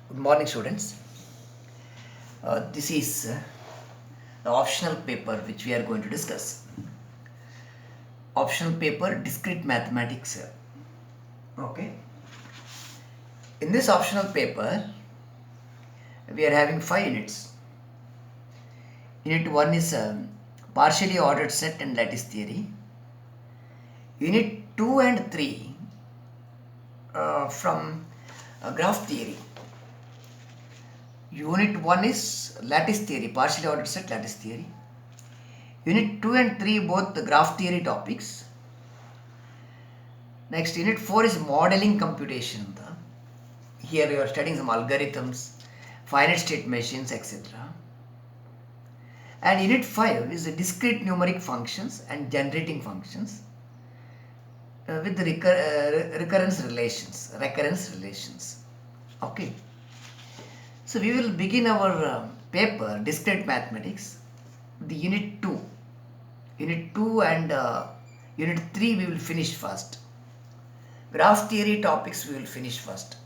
Good morning, students. This is the optional paper which we are going to discuss. Optional paper, discrete mathematics. Okay. In this optional paper, we are having 5 units. Unit 1 is partially ordered set and lattice theory. Unit 2 and 3 from graph theory. Unit 1 is lattice theory, partially ordered set lattice theory. Unit 2 and 3 both the graph theory topics. Next, Unit 4 is modeling computation. Here you are studying some algorithms, finite state machines, etc. And Unit 5 is the discrete numeric functions and generating functions with the recurrence relations. Okay. So we will begin our paper, discrete mathematics, the Unit 2. Unit 2 and Unit 3 we will finish first. Graph theory topics we will finish first.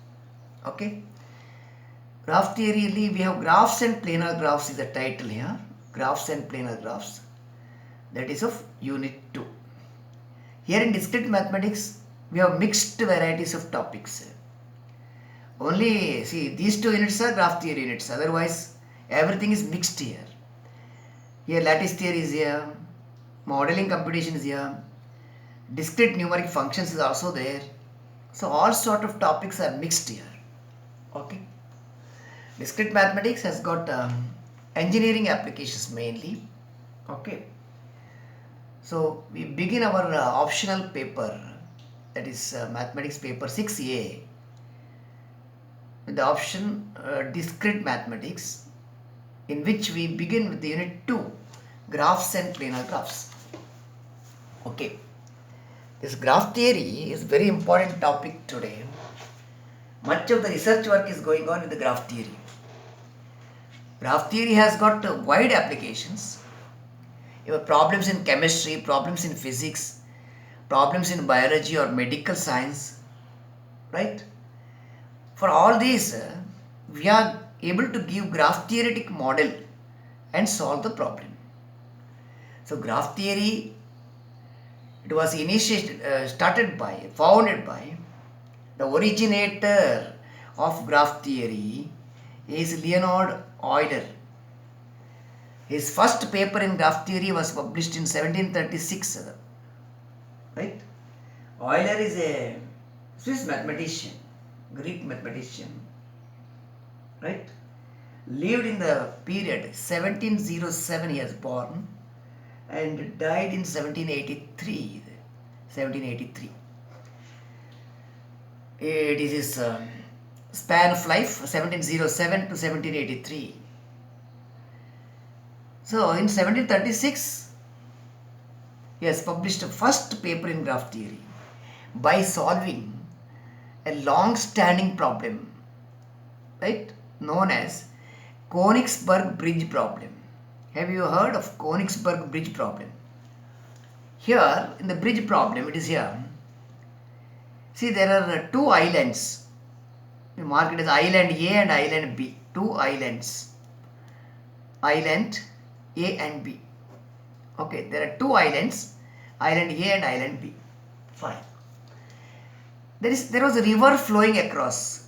Okay. Graph theory, we have graphs and planar graphs is the title here. Graphs and planar graphs. That is of Unit 2. Here in discrete mathematics, we have mixed varieties of topics. Only, see, these 2 units are graph theory units. Otherwise, everything is mixed here. Here lattice theory is here. Modeling computation is here. Discrete numeric functions is also there. So all sort of topics are mixed here. Okay. Discrete mathematics has got engineering applications mainly. Okay. So we begin our optional paper, that is mathematics paper 6A, with the option discrete mathematics, in which we begin with the Unit 2, graphs and planar graphs. Okay. This graph theory is very important topic today. Much of the research work is going on with the graph theory. Graph theory has got wide applications. You have problems in chemistry, problems in physics, problems in biology or medical science, right? For all these, we are able to give graph theoretic model and solve the problem. So graph theory, it was founded by the originator of graph theory is Leonhard Euler. His first paper in graph theory was published in 1736. Right? Euler is a Swiss mathematician, Greek mathematician. Right? Lived in the period 1707, he was born, and died in 1783. It is his span of life, 1707 to 1783. So in 1736, he has published a first paper in graph theory by solving a long-standing problem, right, known as Königsberg bridge problem. Have you heard of Königsberg bridge problem? Here in the bridge problem, it is here. See, there are 2 islands. We mark it as island A and island B. 2 islands. Island A and B. Okay, there are 2 islands, island A and island B. Fine. There was a river flowing across.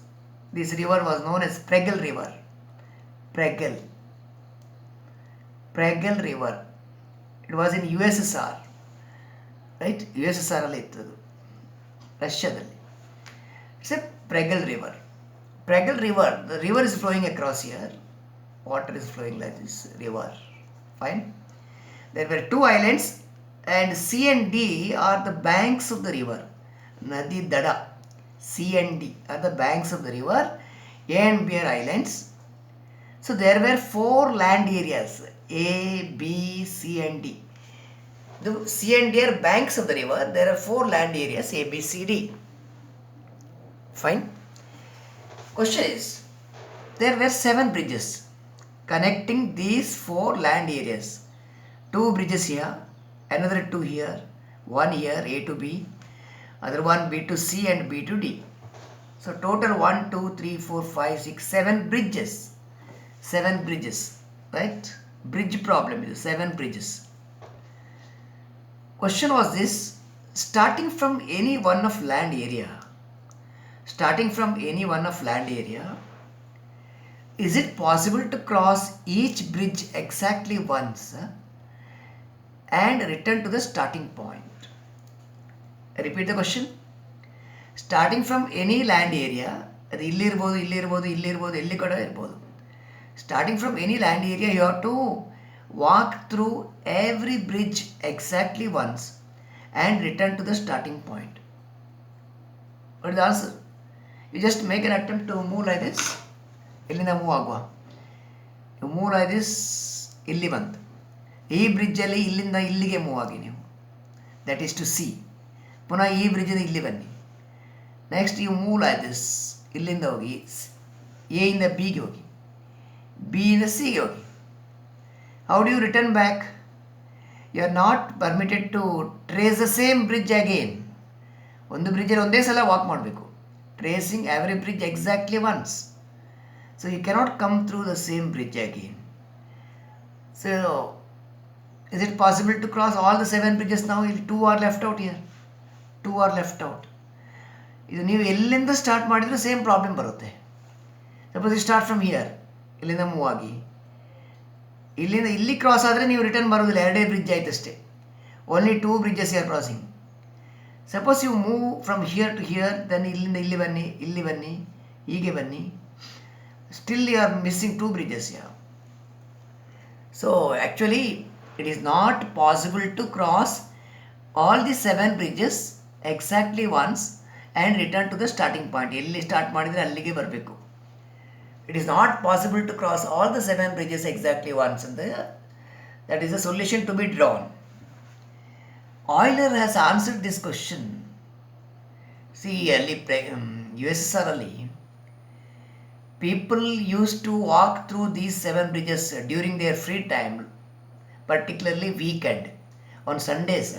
This river was known as Pregel River. Pregel River. It was in USSR. Right? USSR ಅಲ್ಲಿ ಇತ್ತು, ರಷ್ಯಾದಲ್ಲಿ. It's a Pregel River. Pregel River, the river is flowing across here. Water is flowing like this river. Fine. There were 2 islands, and C and D are the banks of the river. Nadi Dada. C and D are the banks of the river. A and B are islands. So there were 4 land areas, A, B, C and D. The C and D are banks of the river. There are 4 land areas, A, B, C, D. Fine. Question is, there were 7 bridges connecting these 4 land areas. 2 bridges here, another 2 here, 1 here, A to B, other one B to C and B to D. So total 1, 2, 3, 4, 5, 6, 7 bridges. 7 bridges, right? Bridge problem is 7 bridges. Question was this: starting from any one of land area. Starting from any one of land area, is it possible to cross each bridge exactly once and return to the starting point? I repeat the question. Starting from any land area, ಅದು ಇಲ್ಲಿರ್ಬೋದು ಇಲ್ಲಿರ್ಬೋದು ಇಲ್ಲಿರ್ಬೋದು ಎಲ್ಲಿ ಕಡೆ ಇರ್ಬೋದು. Starting from any land area, you have to walk through every bridge exactly once and return to the starting point. What is the answer? You just make an attempt to move like this. ಇಲ್ಲಿಂದ move ಆಗುವ. You move like this, ಇಲ್ಲಿ ಬಂತು. ಈ ಬ್ರಿಡ್ಜಲ್ಲಿ ಇಲ್ಲಿಂದ ಇಲ್ಲಿಗೆ move ಆಗಿ ನೀವು. That is to see. ಪುನಃ ಈ ಬ್ರಿಡ್ಜಿಂದ ಇಲ್ಲಿ ಬನ್ನಿ. Next you move like this, ಇಲ್ಲಿಂದ ಹೋಗಿ ಎ ಇಂದ ಬಿಗೆ ಹೋಗಿ, ಬಿ ಇಂದ ಸಿಗೆ ಹೋಗಿ. How do you return back? You are not permitted to trace the same bridge again. ಒಂದು ಬ್ರಿಡ್ಜಲ್ಲಿ ಒಂದೇ ಸಲ ವಾಕ್ ಮಾಡಬೇಕು. Tracing every bridge exactly once. So you cannot come through the same bridge again. So is it possible to cross all the 7 bridges now? 2 are left out here. 2 are left out. ಇದು ನೀವು ಎಲ್ಲಿಂದ start ಮಾಡಿದರೂ same problem ಬರುತ್ತೆ. Suppose you start from here, ಇಲ್ಲಿಂದ move ಆಗಿ ಇಲ್ಲಿಂದ ಇಲ್ಲಿ cross ಆದರೆ ನೀವು ರಿಟರ್ನ್ ಬರೋದಿಲ್ಲ. 2 ಬ್ರಿಡ್ಜ್ ಆಯ್ತು ಅಷ್ಟೇ. Only 2 bridges you are crossing. Suppose you move from here to here, then ಇಲ್ಲಿಂದ ಇಲ್ಲಿ ಬನ್ನಿ, ಇಲ್ಲಿ ಬನ್ನಿ, ಹೀಗೆ ಬನ್ನಿ. Still you are missing 2 bridges you. So actually it is not possible to cross all the 7 bridges exactly once and return to the starting point. ಎಲ್ಲಿ start ಮಾಡಿದರೆ ಅಲ್ಲಿಗೆ ಬರಬೇಕು. It is not possible to cross all the 7 bridges exactly once, and that is a solution to be drawn. Euler has answered this question. See, early USSR ಅಲ್ಲಿ people used to walk through these 7 bridges during their free time, particularly weekend. On Sundays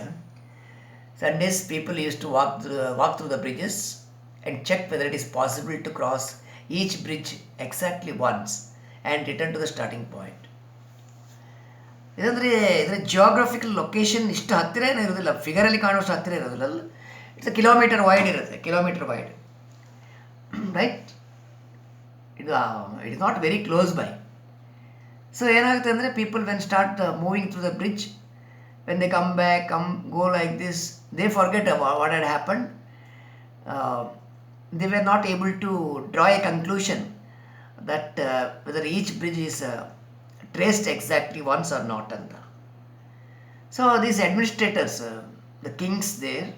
people used to walk through the bridges and check whether it is possible to cross each bridge exactly once and return to the starting point. ಇದಂದರೆ ಇದರ geographical location ಇಷ್ಟು ಹತ್ತಿರ ಏನೂ ಇರೋದಿಲ್ಲ, ಫಿಗರಲ್ಲಿ ಕಾಣುವಷ್ಟು ಹತ್ತಿರ ಇರೋದಿಲ್ಲ. It's kilometre wide ಇರುತ್ತೆ, kilometre wide, right? ಇದು it is not very close by. So ಏನಾಗುತ್ತೆ ಅಂದರೆ people when start moving through the bridge, when they come back, go like this, they forget about what had happened. They were not able to draw a conclusion that whether each bridge is traced exactly once or not. So these administrators, the kings there,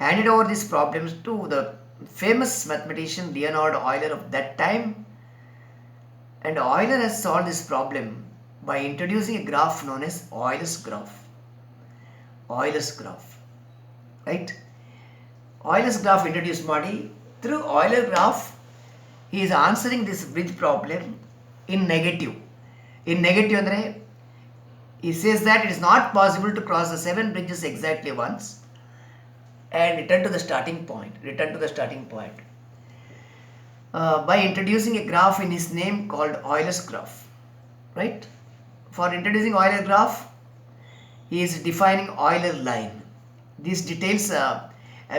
handed over these problems to the famous mathematician Leonhard Euler of that time. And Euler has solved this problem by introducing a graph known as Euler's graph. Euler's graph, right? Euler's graph introduced ಮಾಡಿ, through Euler graph he is answering this bridge problem in negative. In negative ಅಂದರೆ he says that it is not possible to cross the 7 bridges exactly once and return to the starting point. By introducing a graph in his name called Euler's graph, right? For introducing Euler graph, he is defining Euler line. These details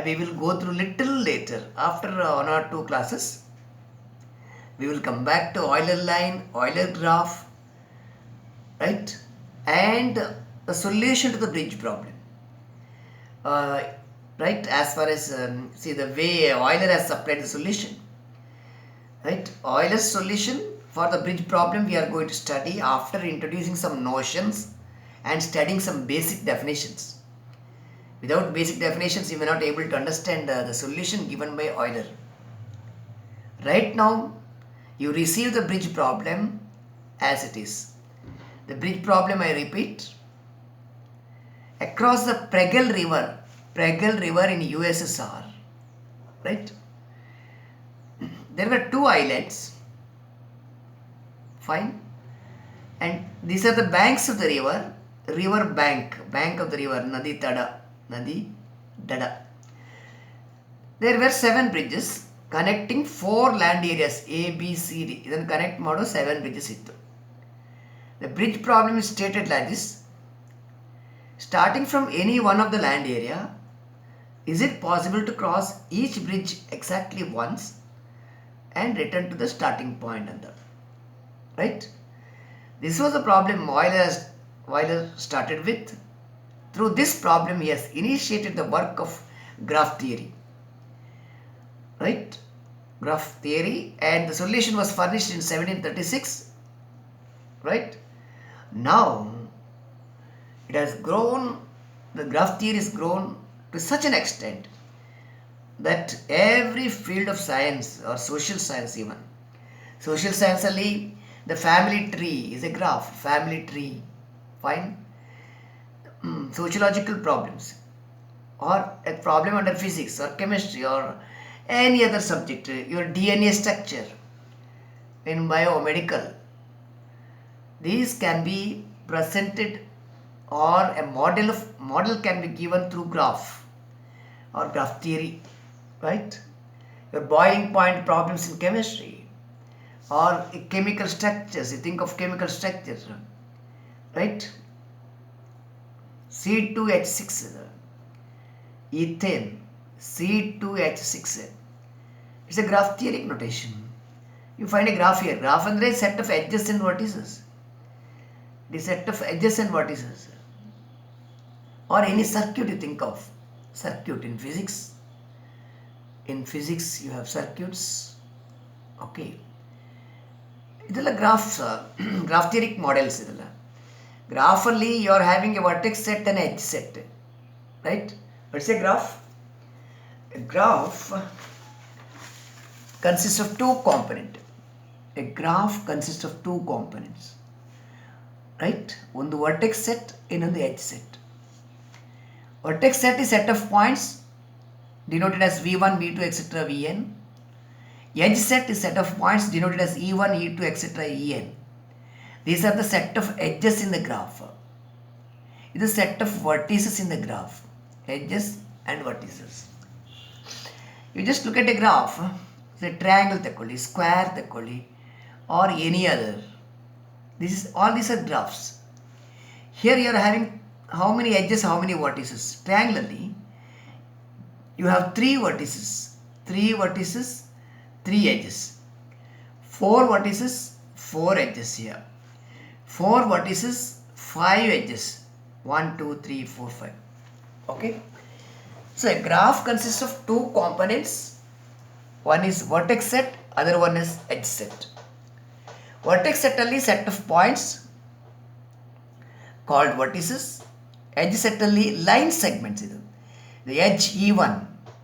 we will go through little later. After 1 or 2 classes, we will come back to Euler line, Euler graph, right? And the solution to the bridge problem. Right? As far as see the way Euler has supplied the solution. Right? Euler's solution for the bridge problem we are going to study after introducing some notions and studying some basic definitions. Without basic definitions, you may not able to understand the solution given by Euler. Right now, you receive the bridge problem as it is. The bridge problem, I repeat, across the Pregel River in USSR, right? There were 2 islands, fine, and these are the banks of the river bank of the river, Nadi Dada. There were 7 bridges connecting 4 land areas A B C D ಇದನ್ನು connect ಮಾಡೋ 7 bridges ಇತ್ತು. The bridge problem is stated like this: starting from any one of the land area, is it possible to cross each bridge exactly once and return to the starting point and that, right? This was a problem Euler started with. Through this problem he has initiated the work of graph theory, right? Graph theory, and the solution was furnished in 1736, right? Now it has grown, the graph theory has grown to such an extent that every field of science, or social science even, social science ಅಲ್ಲಿ the family tree is a graph, family tree, fine. Sociological problems, or a problem under physics or chemistry or any other subject, your DNA structure in biomedical, these can be presented, or a model can be given through graph or graph theory, right? Your boiling point problems in chemistry, or chemical structures, you think of chemical structures, right? C2H6, ethane, C2H6, it's a graph theoretic notation. You find a graph here. Graph andre set of edges and vertices, the set of edges and vertices, or any circuit you think of. Circuit in physics you have circuits, okay? ಇದೆಲ್ಲ graphs, graph theoretic models. ಇದೆಲ್ಲ ಗ್ರಾಫಲ್ಲಿ you are having a vertex set and edge set, right? What's a graph? A graph consists of two components. A graph consists of two components, right? ಒಂದು vertex set, ಇನ್ನೊಂದು edge set. Vertex set is set of points denoted as v1, v2, etc. vn. Edge set is set of points denoted as e1, e2, etc. en. These are the set of edges in the graph. It is a set of vertices in the graph. Edges and vertices. You just look at a graph. It's a triangle ತೆಕ್ಕೊಳ್ಳಿ, square ತೆಕ್ಕೊಳ್ಳಿ, or any other. All these are graphs. Here you are having how many edges, how many vertices? Triangularly, you have 3 vertices, 3 edges, 4 vertices, 4 edges here, 4 vertices, 5 edges, 1, 2, 3, 4, 5. Okay? So a graph consists of 2 components. One is vertex set, other one is edge set. Vertex set only set of points called vertices. Edge set only line segments. The edge E1,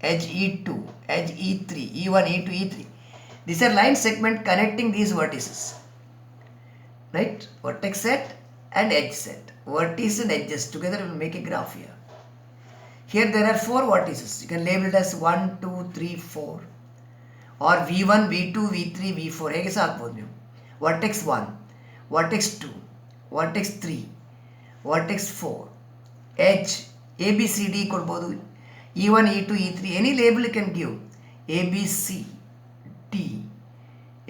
edge E2, edge E3, E1, E2, E3. These are line segment connecting these vertices, right? Vertex set and edge set. Vertices and edges together will make a graph here. Here there are 4 vertices. You can label it as 1, 2, 3, 4, or V1, V2, V3, V4. ಹೇಗೆ ಸಹ ಹಾಕ್ಬೋದು ನೀವು. Vertex 1, vertex 2, vertex 3, vertex 4. Edge A B C D ಕೊಡ್ಬೋದು, E1, E2, E3, any label you can give. A B C D,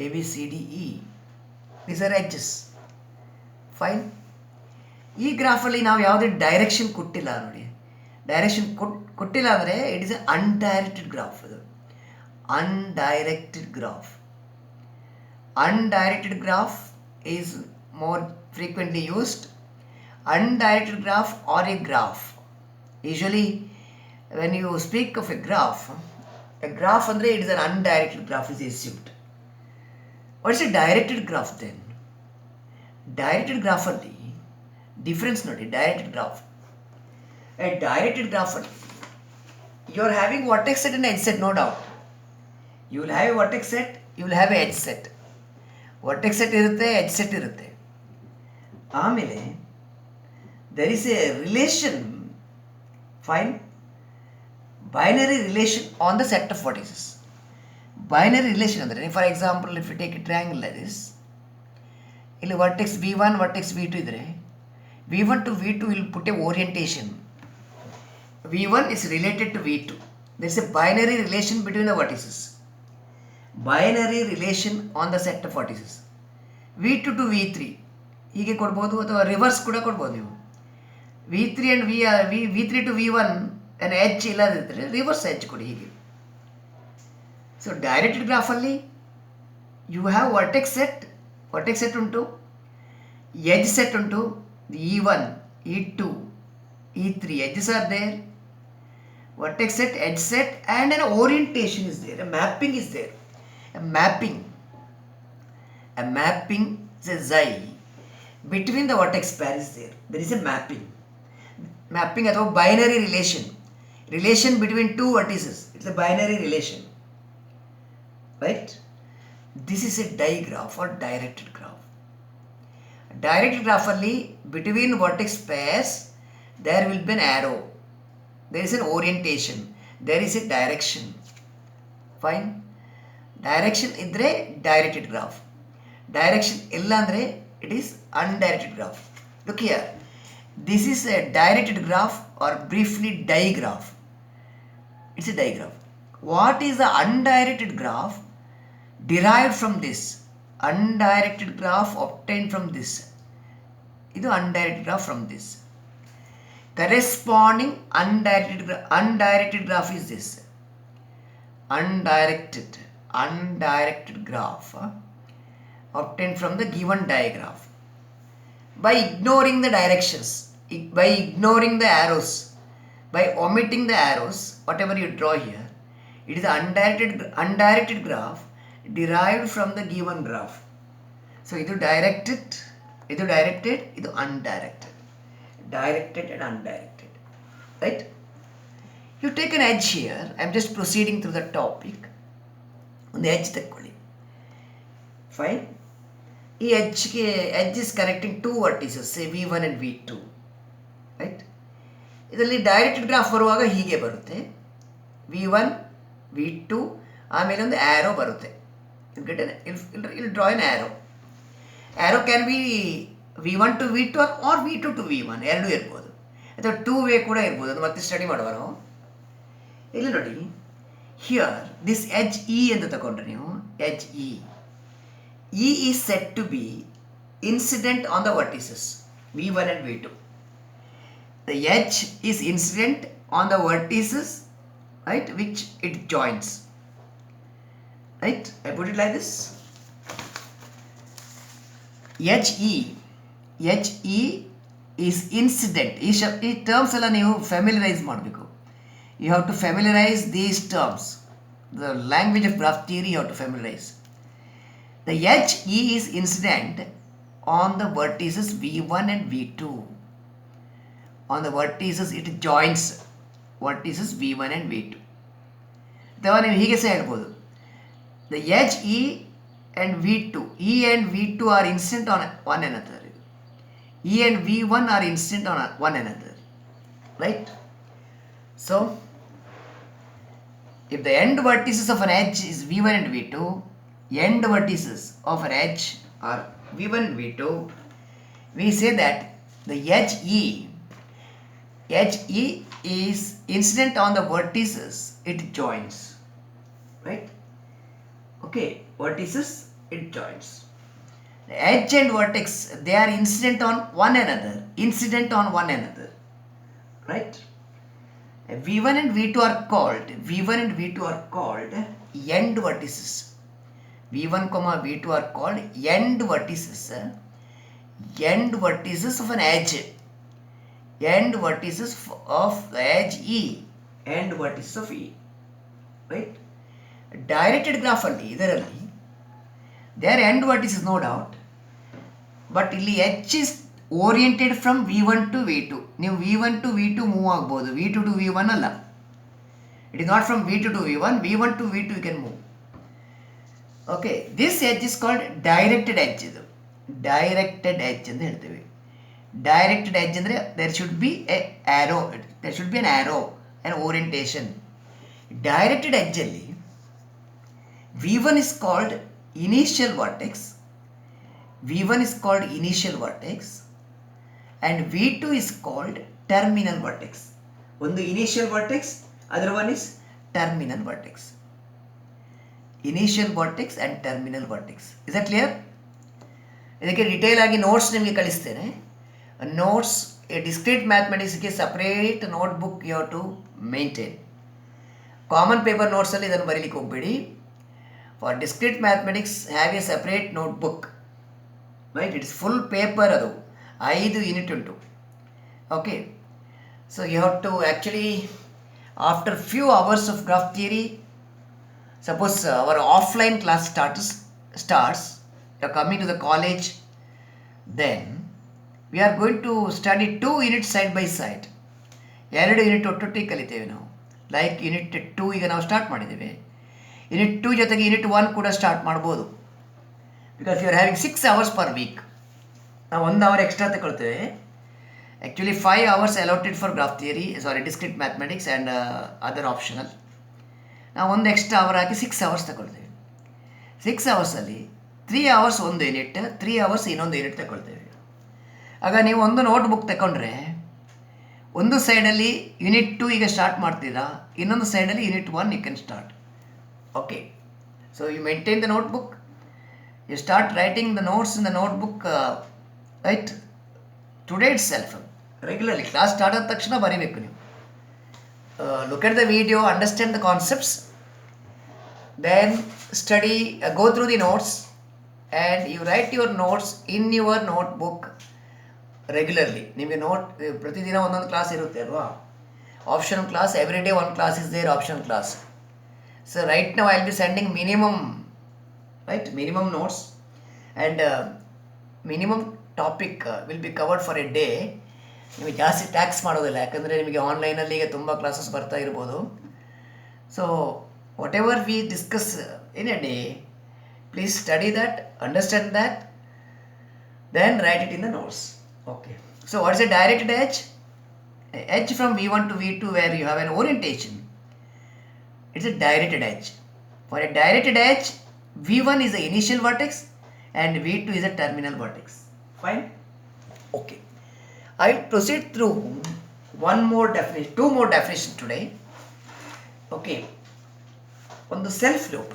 A B C D E. These are edges. Fine. ಈ ಗ್ರಾಫಲ್ಲಿ ನಾವು ಯಾವುದೇ direction ಕೊಟ್ಟಿಲ್ಲ ನೋಡಿ. Direction ಕೊಟ್ಟಿಲ್ಲ ಅಂದರೆ it is A ಅನ್ಡೈರೆಕ್ಟೆಡ್ graph. ಅದು undirected graph. Undirected graph is more frequently used. Undirected graph or a graph. Usually when you speak of a graph andre it is an undirected graph is assumed. What is a directed graph then? Directed graph alli difference nodi. Directed graph, a directed graph alli you are having vertex set and edge set, no doubt. You will have a vertex set, you will have a edge set. Vertex set irutte, edge set irutte. ಆಮೇಲೆ there is a relation, fine, binary relation on the set of vertices. Binary relation ಅಂದರೆ, for example, if you take a triangle like this, ಇಲ್ಲಿ vertex v1, vertex v2 ಇದ್ರೆ v1 to v2 will put a orientation. v1 is related to v2. There is a binary relation between the vertices. Binary relation on the set of vertices. V2 to V3 ಹೀಗೆ ಕೊಡ್ಬೋದು, ಅಥವಾ reverse ಕೂಡ ಕೊಡ್ಬೋದು ನೀವು. V3 and V3 to V1 ಏನು H ಇಲ್ಲದಿದ್ದರೆ reverse ಎಚ್ ಕೊಡಿ ಹೀಗೆ. ಸೊ ಡೈರೆಕ್ಟೆಡ್ ಗ್ರಾಫಲ್ಲಿ ಯು ಹ್ಯಾವ್ ವರ್ಟೆಕ್ಸ್ ಸೆಟ್ ಉಂಟು, ಎಡ್ಜ್ ಸೆಟ್ ಉಂಟು, E1, E2, E3 edges are there, vertex set, edge set, and an orientation is there, a mapping is there. A mapping says xi between the vertex pair is there. There is a mapping ಅಥವಾ binary relation between two vertices. It's a binary relation, right? This is a digraph or directed graph. Directed graph ಅಲ್ಲಿ between vertex pairs there will be an arrow, there is an orientation, there is a direction. Fine. Direction ಇದ್ರೆ directed graph, direction ಇಲ್ಲ ಅಂದರೆ it is undirected graph. Look here, this is a directed graph or briefly digraph. It's a digraph. What is the undirected graph derived from this? Undirected graph obtained from this. ಇದು undirected graph from this. Corresponding undirected graph is this. Undirected graph obtained from the given digraph. By ignoring the directions, by ignoring the arrows, by omitting the arrows, whatever you draw here, it is undirected graph derived from the given graph. So ಇದು directed, ಇದು undirected, directed and undirected, right? You take an edge here. I am just proceeding through the topic. ಒಂದು edge ತಕ್ಕೊಳ್ಳಿ. Fine. ಈ edge is connecting two vertices, say V1 and V2, right? ಇದರಲ್ಲಿ directed graph ಬರುವಾಗ ಹೀಗೆ ಬರುತ್ತೆ, V1 V2, ಆಮೇಲೆ ಒಂದು arrow ಬರುತ್ತೆ. ಇಲ್ಲಿ draw N arrow can be V1 to V2 or V2 to V1, ಎರಡೂ ಇರ್ಬೋದು, ಅಥವಾ 2 ವೇ ಕೂಡ ಇರ್ಬೋದು. ಅದು ಮತ್ತೆ ಸ್ಟಡಿ ಮಾಡುವ ನಾವು. ಇಲ್ಲಿ ನೋಡಿ, ಹಿಯರ್ ದಿಸ್ ಎಡ್ಜ್ ಇ ಅಂತ ತಗೊಂಡ್ರೆ ನೀವು, edge E is said to be incident on the vertices V1 and V2. The edge is incident on the vertices, right, which it joins, right? I put it like this. Edge E is incident. ಈ terms ಎಲ್ಲ ನೀವು ಫ್ಯಾಮಿಲಿಯರೈಸ್ ಮಾಡಬೇಕು. You have to familiarize these terms. The language of graph theory you have to familiarize. The edge E is incident on the vertices V1 and V2. On the vertices it joins vertices V1 and V2. ಅಥವಾ ನೀವು ಹೀಗೆ ಸಹ ಹೇಳ್ಬೋದು, the edge E and V2 are incident on one another. E and V1 are incident on one another, right? So if the end vertices of an edge is V1 and V2, end vertices of an edge are V1 and V2, we say that the edge E is incident on the vertices it joins, right? Okay, vertices it joins. The edge and vertex, they are incident on one another, right? V1 and V2 are called end vertices. V1, V2 are called end vertices of an edge, end vertices of the edge E, end vertices of E, right? Directed graph ಅಲ್ಲಿ ಇದರಲ್ಲಿ they are end vertices, no doubt, but ಇಲ್ಲಿ H is oriented from V1 to V2. ನೀವು V1 to V2 move ಆಗ್ಬೋದು, V2 to V1 ಅಲ್ಲ. It is not from V2 to V1, V1 to V2 you can move. Okay, this edge is called directed edge. ಇದು directed edge ಅಂತ ಹೇಳ್ತೇವೆ. Directed edge ಅಂದರೆ there should be an arrow, an orientation. Directed edge ಅಲ್ಲಿ V1 is called initial vertex and V2 is called terminal vertex. ಒಂದು initial vertex, other one is terminal vertex. Initial vertex and terminal vertex. Is that clear? ಇದಕ್ಕೆ detail ಆಗಿ notes ನಿಮಗೆ ಕಳಿಸ್ತೇನೆ. Notes discrete ಮ್ಯಾಥಮೆಟಿಕ್ಸ್ಗೆ separate notebook you have to maintain. Common paper ನೋಟ್ಸಲ್ಲಿ ಇದನ್ನು ಬರೀಲಿಕ್ಕೆ ಹೋಗಬೇಡಿ. For discrete mathematics have a separate notebook, right? It's full paper, ಅದು 5 ಯೂನಿಟ್ ಉಂಟು. Okay, so you have to actually after few hours of graph theory, suppose our offline class starts, you are coming to the college, then we are going to study 2 units side by side. 2 unit ಒಟ್ಟೊಟ್ಟಿಗೆ ಕಲಿತೇವೆ ನಾವು. Like unit 2 ಈಗ ನಾವು start ಮಾಡಿದ್ದೇವೆ. Unit 2 ಜೊತೆಗೆ unit 1 ಕೂಡ start ಮಾಡ್ಬೋದು. Because you are having 6 hours per week. ನಾವು 1 hour extra ತಗೊಳ್ತೇವೆ. Actually 5 hours allotted for graph theory, discrete mathematics and other optional. ನಾವು ಒಂದು ಎಕ್ಸ್ಟ್ರಾ ಅವರ್ ಹಾಕಿ 6 hours ತಗೊಳ್ತೇವೆ. 6 ಅವರ್ಸಲ್ಲಿ 3 hours ಒಂದು ಯೂನಿಟ್, 3 hours ಇನ್ನೊಂದು ಯೂನಿಟ್ ತಗೊಳ್ತೇವೆ. ಆಗ ನೀವು ಒಂದು ನೋಟ್ಬುಕ್ ತಗೊಂಡ್ರೆ ಒಂದು ಸೈಡಲ್ಲಿ ಯೂನಿಟ್ 2 ಈಗ ಸ್ಟಾರ್ಟ್ ಮಾಡ್ತೀರಾ, ಇನ್ನೊಂದು ಸೈಡಲ್ಲಿ unit 1 you can start. Okay, so you maintain the notebook, you start writing the notes in the notebook, right? Today itself regularly class start ಆದ ತಕ್ಷಣ ಬರೀಬೇಕು ನೀವು. Look at the video, understand the concepts, then study, go through the notes, and you write your notes in your notebook regularly. ನಿಮಗೆ note ಪ್ರತಿದಿನ ಒಂದೊಂದು class ಇರುತ್ತೆ ಅಲ್ವಾ? Optional class, every day one class is there optional class. So right now I will be sending minimum notes, and minimum topic will be covered for a day. ನಿಮಗೆ ಜಾಸ್ತಿ tax ಮಾಡೋದಿಲ್ಲ, ಯಾಕಂದರೆ ನಿಮಗೆ ಆನ್ಲೈನಲ್ಲಿ ಈಗ ತುಂಬ ಕ್ಲಾಸಸ್ ಬರ್ತಾ ಇರ್ಬೋದು. So whatever we discuss in a day, please study that, understand that, then write it in the notes. Okay, so what is a directed edge? Edge from V1 to V2 where you have an orientation, it's a directed edge. For a directed edge, V1 is the initial vertex and V2 is a terminal vertex. Fine? Okay. I will proceed through two more definitions today. Okay, on the self loop.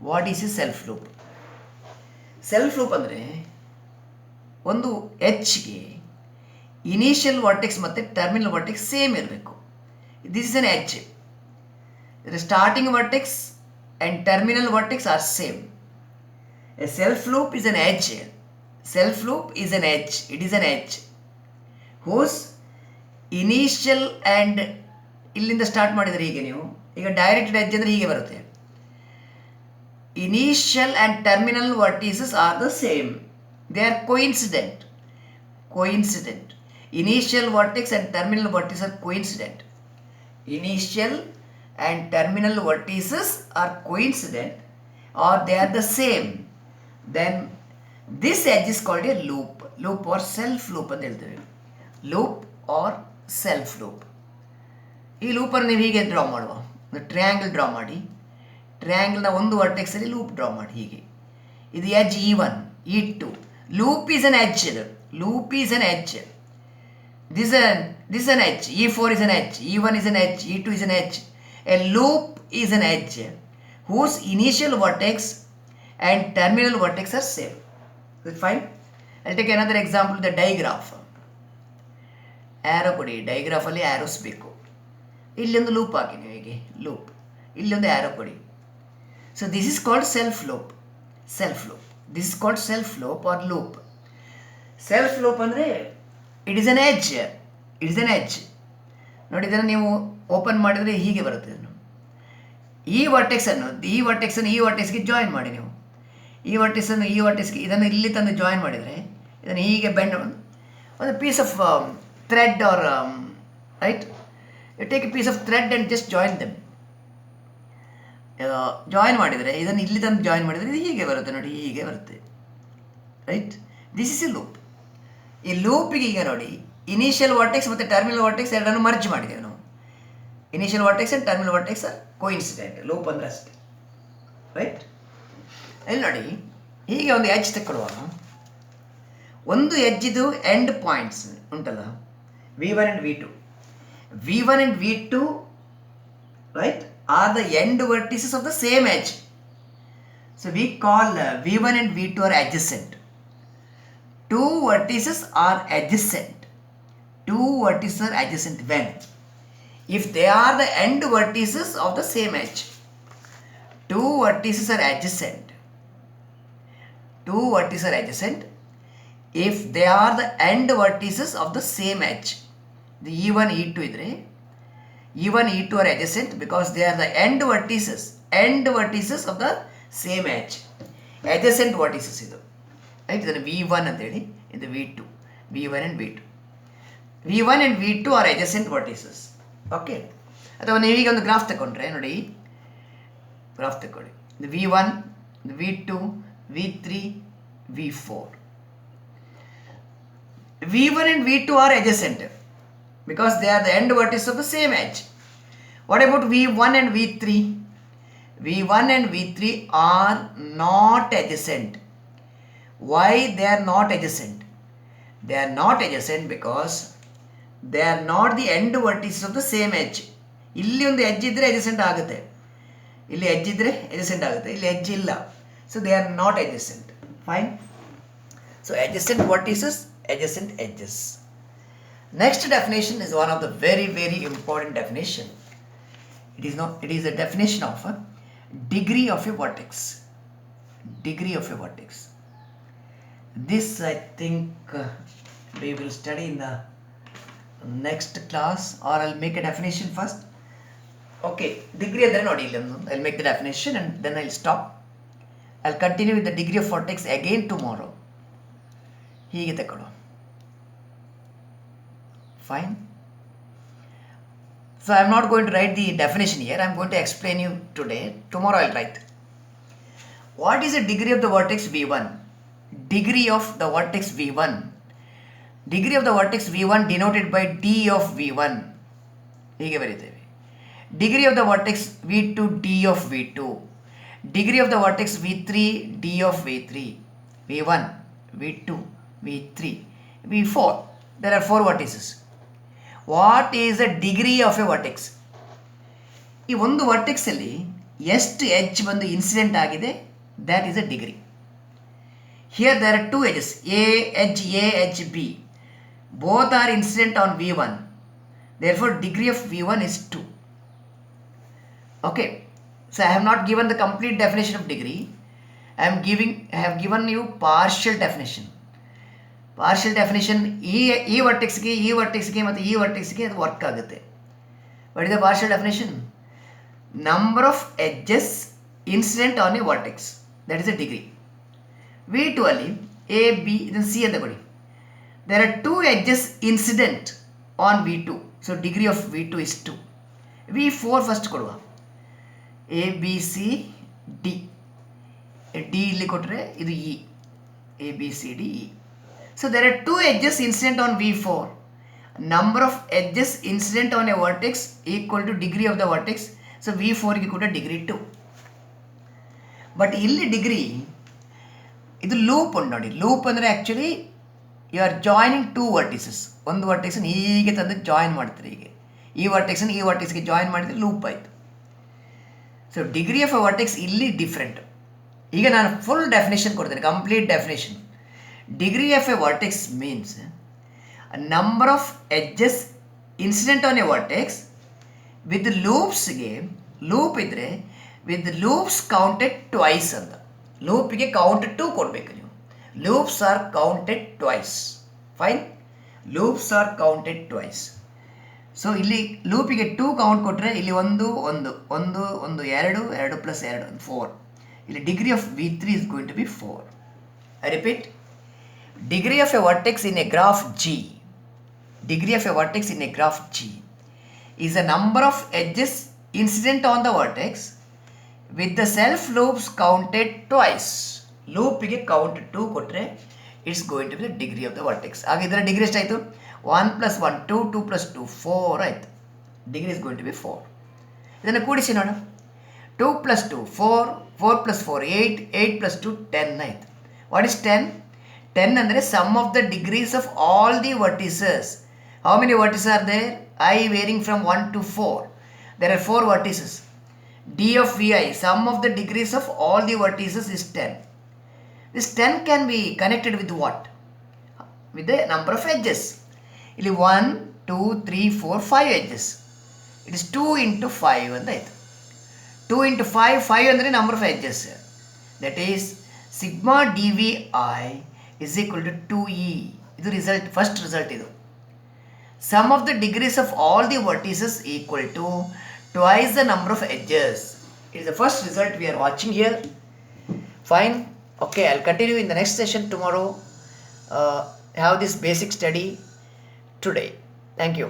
What is a self loop? Self loop ಅಂದರೆ ಒಂದು ಎಡ್ಜ್ಗೆ initial vertex ಮತ್ತು terminal vertex same ಇರಬೇಕು. This is an edge. Starting vertex and terminal vertex are same. A self loop is an edge. Self loop is an edge. It is an edge whose initial and ಇಲ್ಲಿಂದ start ಮಾಡಿದರೆ ಹೀಗೆ, ನೀವು ಈಗ directed edge ಅಂದರೆ ಹೀಗೆ ಬರುತ್ತೆ. Initial and terminal vertices are the same. They are coincident. Initial vertex and terminal vertices are coincident. Initial and terminal vertices are coincident or they are the same. Then this edge is called a loop or self loop ಅಂತ ಹೇಳ್ತೇವೆ. Loop or self loop. ಈ ಲೂಪನ್ನು ನೀವು ಹೀಗೆ draw ಮಾಡುವ, triangle draw ಮಾಡಿ, ಟ್ರಯಾಂಗಲ್ನ ಒಂದು ವರ್ಟೆಕ್ಸಲ್ಲಿ loop draw ಮಾಡಿ ಹೀಗೆ. ಇದು edge E1, E2. Loop is an edge. Loop is an edge. this an edge. E4 is an edge, E1 is an edge, E2 is an edge. A loop is an edge whose initial vertex and terminal vertex are same. Is it fine? I'll take another example, the digraph. Arrow ಕೊಡಿ, ಡೈಗ್ರಾಫಲ್ಲಿ arrows ಬೇಕು. ಇಲ್ಲೊಂದು loop ಹಾಕಿ ನೀವು ಹೀಗೆ, loop, ಇಲ್ಲೊಂದು arrow ಕೊಡಿ. So this is called self loop. This is called self loop or loop. Self loop ಅಂದರೆ it is an edge. ನೋಡಿ, ಇದನ್ನು ನೀವು ಓಪನ್ ಮಾಡಿದರೆ ಹೀಗೆ ಬರುತ್ತೆ. ಈ ವರ್ಟೆಕ್ಸನ್ನು ಈ ವರ್ಟೆಕ್ಸ್ಗೆ ಜಾಯಿನ್ ಮಾಡಿ. ನೀವು ಈ ವರ್ಟೆಕ್ಸ್ಗೆ ಇದನ್ನು ಇಲ್ಲಿ ತಂದು ಜಾಯಿನ್ ಮಾಡಿದರೆ ಇದನ್ನು ಹೀಗೆ ಬೆಂಡ್ ಒಂದು piece of thread or right, you take a piece of thread and just join them. Join ಮಾಡಿದರೆ ಇದನ್ನು ಇಲ್ಲಿ ತಂದು ಜಾಯಿನ್ ಮಾಡಿದರೆ ಇದು ಹೀಗೆ ಬರುತ್ತೆ. ನೋಡಿ, ಹೀಗೆ ಬರುತ್ತೆ, right? This is a loop. ಈ ಲೂಪಿಗೆ ಈಗ ನೋಡಿ, ಇನಿಷಿಯಲ್ ವರ್ಟೆಕ್ಸ್ ಮತ್ತು ಟರ್ಮಿನಲ್ ವರ್ಟೆಕ್ಸ್ ಎರಡನ್ನು ಮರ್ಜ್ ಮಾಡಿದ್ದೇವೆ ನಾವು. Initial vertex and terminal vertex are coincident. Loop ಅಂದರೆ ಅಷ್ಟೇ, ರೈಟ್? ಇಲ್ಲಿ ನೋಡಿ, ಹೀಗೆ ಒಂದು ಎಡ್ಜ್ ತಗೊಳ್ಳುವಾಗ ಒಂದು ಎಡ್ಜಿದು ಎಂಡ್ ಪಾಯಿಂಟ್ಸ್ ಉಂಟಲ್ಲ, V1 and V2, right? are the end vertices of the same edge. So we call V1 and V2 are adjacent. Two vertices are adjacent. Two vertices are adjacent when? If they are the end vertices of the same edge. Two vertices are adjacent. Two vertices are adjacent if they are the end vertices of the same edge. The E1, E2 idre. E1, E2 are adjacent because they are the end vertices of the same edge. Adjacent vertices idu. Right? Then V1 and the V2. V1 and V2. V1 and V2 are adjacent vertices. Okay. ಅಥವಾ ನೀವೀಗ ಒಂದು graph ತಗೊಂಡ್ರೆ ನೋಡಿ, graph ತಗೊಳ್ಳಿ. V1, V2, V3, V4. V1 and V2 are adjacent because they are the end vertices of the same edge. What about V1 and V3? V1 and V3 are not adjacent. Why they are not adjacent? They are not adjacent because they are not the end vertices of the same edge. ಇಲ್ಲಿ ಒಂದು edge ಇದ್ರೆ adjacent ಆಗುತ್ತೆ, ಇಲ್ಲಿ edge ಇದ್ರೆ adjacent ಆಗುತ್ತೆ, ಇಲ್ಲಿ edge ಇಲ್ಲ. So they are not adjacent. Fine. So adjacent vertices, adjacent edges. Next definition is one of the very, very important definition. It is a definition of a degree of a vertex. Degree of a vertex. This I think we will study in the next class, or I'll make a definition first. Okay, degree andre nodi illi I'll make the definition and then I'll stop. I'll continue with the degree of vertex again tomorrow. ಹೀಗೆ ತಗೊಳ್ಳೋ. Fine. So I'm not going to write the definition here. I'm going to explain you today. Tomorrow I'll write. What is the degree of the vertex V1? Degree of the vertex V1. Degree of the vertex V1 denoted by D of V1. ಹೀಗೆ ಬರೀತೇವೆ. Degree of the vertex V2, D of V2. Degree of the vertex V3, D of V3. V1, V2, V3, V4. There are four vertices. What is the degree of a vertex? ಈ ಒಂದು vertex ಅಲ್ಲಿ ಎಷ್ಟು edge ಬಂದು incident ಆಗಿದೆ, that is a degree. Here there are two edges, edge B. Both are incident on V1. Therefore degree of V1 is 2. Okay. So I have not given the complete definition of degree. I have given you partial definition. Partial definition ಈ ವರ್ಟೆಕ್ಸ್ಗೆ ಮತ್ತು ಈ ವರ್ಟೆಕ್ಸ್ಗೆ ಅದು work ಆಗುತ್ತೆ. What is the partial definition? Number of edges incident on a vertex. That is a degree. V2 ಅಲ್ಲಿ A, B, ಇದನ್ನು C ಅಂತ ಕೊಡಿ. There are two edges incident on V2. So degree of V2 is 2. V4 first ಕೊಡುವ. A, B, C, D. D ಇಲ್ಲಿ ಕೊಟ್ಟರೆ ಇದು E. A, B, C, D, E. So there are two edges incident on V4. Number of edges incident on a vertex equal to degree of the vertex. So V4 ಗೆ ಕೂಡ degree 2. But ಇಲ್ಲಿ degree ಇದು loop ಉಂಟು ನೋಡಿ. Loop ಅಂದರೆ actually you are joining two vertices. ಒಂದು ವರ್ಟೆಕ್ಸನ್ನು ಹೀಗೆ ತಂದು ಜಾಯಿನ್ ಮಾಡ್ತಾರೆ. ಹೀಗೆ ಈ ವರ್ಟೆಕ್ಸನ್ನು ಈ ವರ್ಟೆಕ್ಸ್ಗೆ ಜಾಯಿನ್ ಮಾಡಿದರೆ ಲೂಪ್ ಆಯಿತು. So degree of a vertex ಇಲ್ಲಿ ಡಿಫ್ರೆಂಟ್. ಈಗ ನಾನು ಫುಲ್ ಡೆಫಿನೇಷನ್ ಕೊಡ್ತೇನೆ, complete definition. Degree of a vertex means number of edges incident on a vertex with ಲೂಪ್ಸ್ಗೆ, ಲೂಪ್ ಇದ್ದರೆ ವಿತ್ ಲೂಪ್ಸ್ ಕೌಂಟೆಡ್ ಟ್ವೈಸ್ ಅಂತ. ಲೂಪಿಗೆ ಕೌಂಟ್ 2 ಕೊಡಬೇಕು ನೀವು. Loops are counted twice. Fine. Loops are counted twice. So ಇಲ್ಲಿ ಲೂಪಿಗೆ 2 count ಕೊಟ್ಟರೆ ಇಲ್ಲಿ ಒಂದು 2 ಪ್ಲಸ್ 2 4. ಇಲ್ಲಿ degree of V3 is going to be 4. I repeat, degree of a vertex in a graph G, degree of a vertex in a graph G is the number of edges incident on the vertex with the self loops counted twice. ಲೂಪಿಗೆ count 2 ಕೊಟ್ಟರೆ it's going to be the degree of the vertex. ಆಗ ಇದರ degree ಎಷ್ಟಾಯಿತು? 1 + 1 2, 2 + 2 4 ಆಯಿತು. Degree is going to be 4. ಇದನ್ನು ಕೂಡಿಸಿ ನೋಡ. 2 + 2 4, 4 + 4 8, 8 + 2 10 ಆಯಿತು. What is 10? 10 ಅಂದರೆ sum of the degrees of all the vertices. How many vertices are there? I varying from 1 to 4. There are 4 vertices. d of vi, sum of the degrees of all the vertices is 10. This 10 can be connected with what? With the number of edges. ಇಲ್ಲಿ 1 2 3 4 5 edges. It is 2 into 5 ಅಂತ ಆಯ್ತು. 2 into 5, 5 ಅಂದರೆ number of edges. That is sigma dvi is equal to 2e. ಇದು result, first result ಇದು. Sum of the degrees of all the vertices equal to twice the number of edges. It is the first result we are watching here. Fine. Okay, I'll continue in the next session tomorrow. Have this basic study today. Thank you.